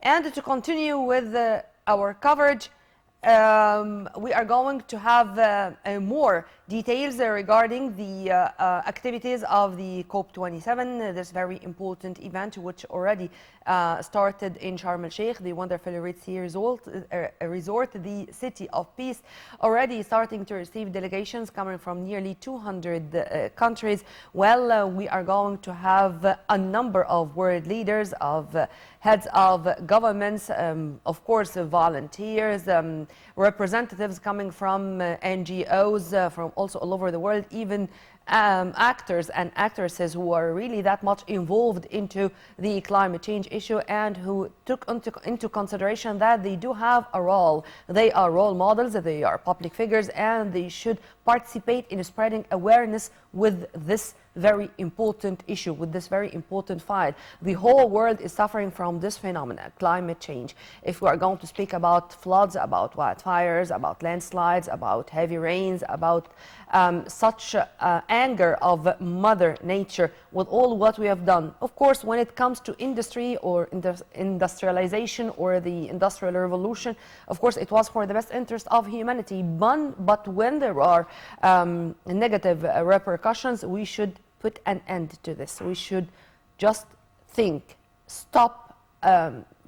And to continue with our coverage, we are going to have more details regarding the activities of the COP27, this very important event which already started in Sharm el-Sheikh, the wonderful Red Sea resort, the city of peace, already starting to receive delegations coming from nearly 200 countries. Well, we are going to have a number of world leaders, of heads of governments, of course, volunteers, representatives coming from NGOs, from also all over the world, even actors and actresses who are really that much involved into the climate change issue and who took into consideration that they do have a role. They are role models, they are public figures, and they should participate in spreading awareness with this very important issue, with this very important fight. The whole world is suffering from this phenomenon, climate change. If we are going to speak about floods, about wildfires, about landslides, about heavy rains, about such anger of Mother Nature with all what we have done. Of course, when it comes to industry or industrialization or the Industrial Revolution, of course, it was for the best interest of humanity. But when there are negative repercussions, we should put an end to this. We should just think, stop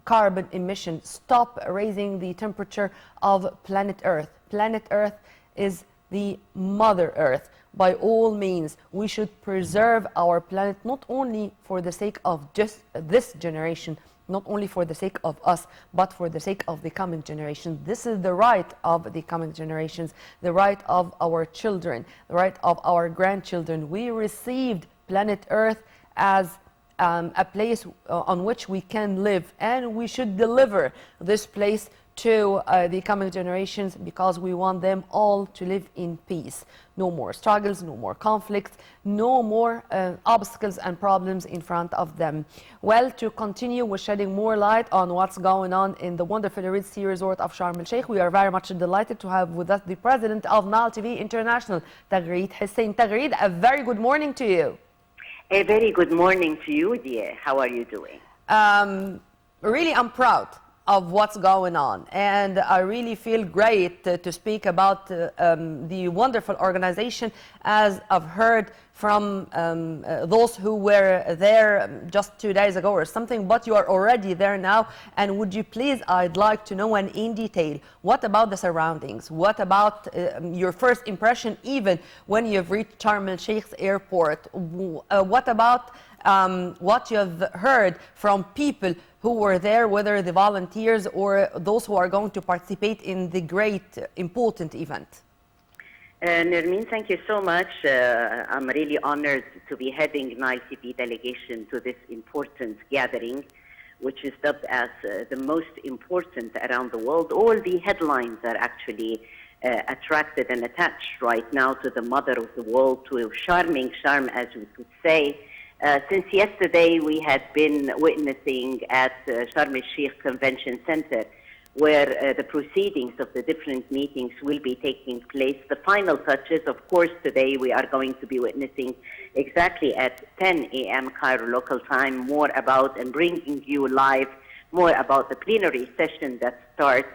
carbon emission, stop raising the temperature of planet Earth. Planet Earth is the Mother Earth. By all means, we should preserve our planet, not only for the sake of just this generation, not only for the sake of us, but for the sake of the coming generations. This is the right of the coming generations, the right of our children, the right of our grandchildren. We received planet Earth as a place on which we can live, and we should deliver this place to the coming generations, because we want them all to live in peace. No more struggles, no more conflicts, no more obstacles and problems in front of them. Well, to continue with shedding more light on what's going on in the wonderful Red Sea resort of Sharm el-Sheikh, we are very much delighted to have with us the president of Nile TV International, Taghreed Hussein. Taghreed, a very good morning to you. A very good morning to you, dear. How are you doing? Really, I'm proud of what's going on, and I really feel great to speak about the wonderful organization, as I've heard from those who were there just 2 days ago or something, but you are already there now. And would you please, I'd like to know, and in detail, what about the surroundings? What about your first impression, even when you've reached Sharm el-Sheikh's airport? What about what you've heard from people who were there, whether the volunteers or those who are going to participate in the great, important event? Nermeen, thank you so much. I'm really honored to be heading Nile TV delegation to this important gathering, which is dubbed as the most important around the world. All the headlines are actually attracted and attached right now to the mother of the world, to Sharm, as we could say. Since yesterday, we had been witnessing at Sharm el-Sheikh Convention Center, where the proceedings of the different meetings will be taking place. The final touches, of course, today we are going to be witnessing exactly at 10 a.m. Cairo local time, more about and bringing you live more about the plenary session that starts.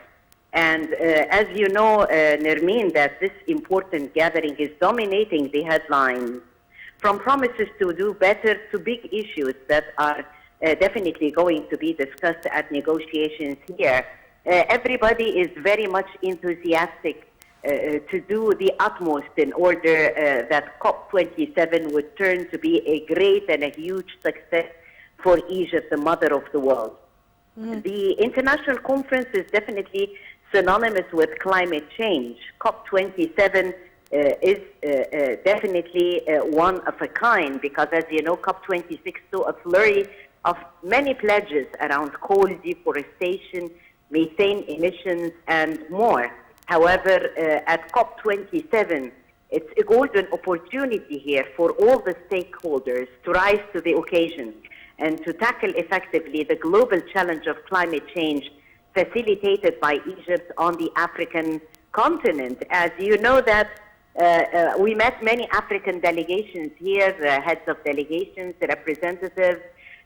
And as you know, Nermeen, that this important gathering is dominating the headlines, from promises to do better to big issues that are definitely going to be discussed at negotiations here. Everybody is very much enthusiastic to do the utmost in order that COP27 would turn to be a great and a huge success for Egypt, the mother of the world. Mm-hmm. The international conference is definitely synonymous with climate change. COP27 is definitely one of a kind, because, as you know, COP26 saw a flurry of many pledges around coal, deforestation, methane emissions, and more. However, at COP27, it's a golden opportunity here for all the stakeholders to rise to the occasion and to tackle effectively the global challenge of climate change facilitated by Egypt on the African continent. As you know that we met many African delegations here, heads of delegations, representatives,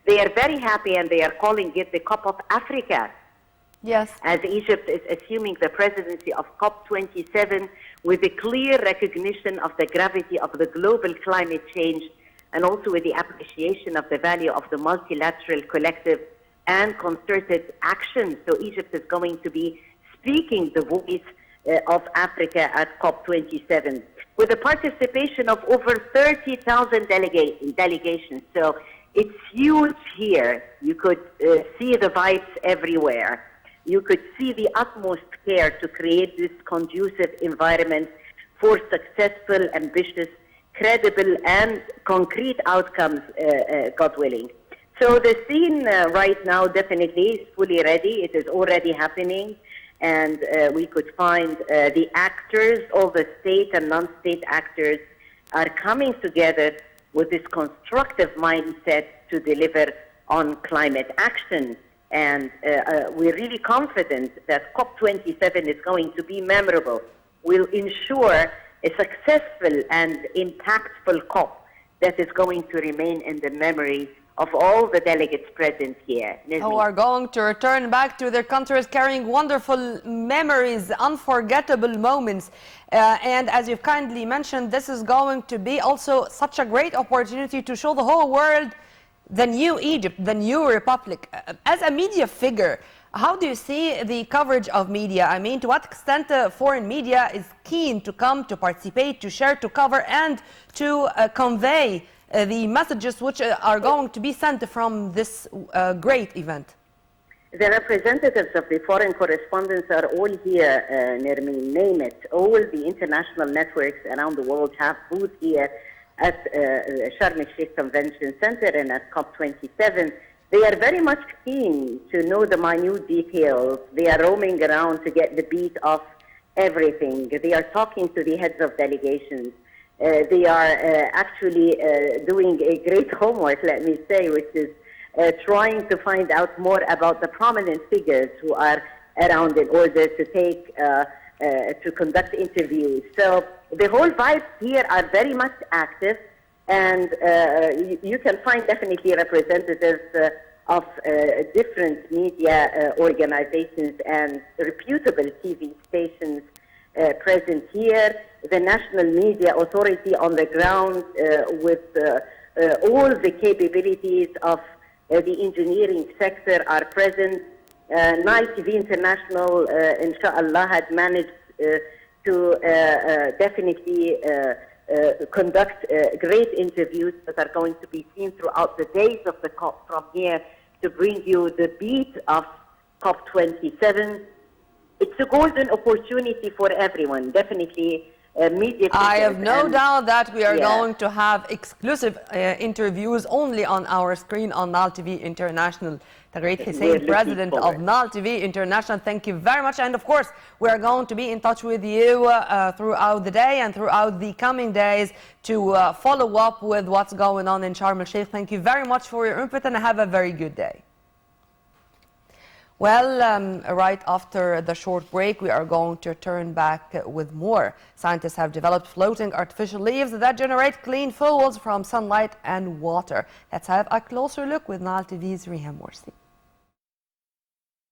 They are very happy, and they are calling it the Cup of Africa. Yes. As Egypt is assuming the presidency of COP27 with a clear recognition of the gravity of the global climate change, and also with the appreciation of the value of the multilateral, collective, and concerted action. So Egypt is going to be speaking the voice of Africa at COP27, with the participation of over 30,000 delegations. So it's huge here. You could see the vibes everywhere. You could see the utmost care to create this conducive environment for successful, ambitious, credible, and concrete outcomes, God willing. So the scene right now definitely is fully ready. It is already happening. And we could find the actors, all the state and non-state actors, are coming together with this constructive mindset to deliver on climate action. And we're really confident that COP27 is going to be memorable. We'll ensure a successful and impactful COP that is going to remain in the memory of all the delegates present here. Who are going to return back to their countries carrying wonderful memories, unforgettable moments. And as you've kindly mentioned, this is going to be also such a great opportunity to show the whole world the new Egypt, the new republic. As a media figure, how do you see the coverage of media? I mean, to what extent foreign media is keen to come, to participate, to share, to cover, and to convey the messages which are going to be sent from this great event? The representatives of the foreign correspondents are all here, Nermeen, name it. All the international networks around the world have booths here at Sharm el-Sheikh Convention Center and at COP27. They are very much keen to know the minute details. They are roaming around to get the beat of everything. They are talking to the heads of delegations. They are actually doing a great homework, let me say, which is trying to find out more about the prominent figures who are around in order to take, to conduct interviews. So the whole vibes here are very much active, and you can find definitely representatives of different media organizations and reputable TV stations present here. The National Media Authority on the ground with all the capabilities of the engineering sector are present. Nile TV International, inshallah, had managed to definitely conduct great interviews that are going to be seen throughout the days of the COP from here to bring you the beat of COP27. It's a golden opportunity for everyone, definitely. Media I have no doubt that we are going to have exclusive interviews only on our screen on Nile TV International. Taghreed Hussein, president of Nile TV International, thank you very much. And of course, we are going to be in touch with you throughout the day and throughout the coming days to follow up with what's going on in Sharm el-Sheikh. Thank you very much for your input and have a very good day. Well, right after the short break, we are going to turn back with more. Scientists have developed floating artificial leaves that generate clean fuels from sunlight and water. Let's have a closer look with Nile TV's Riham Morsi.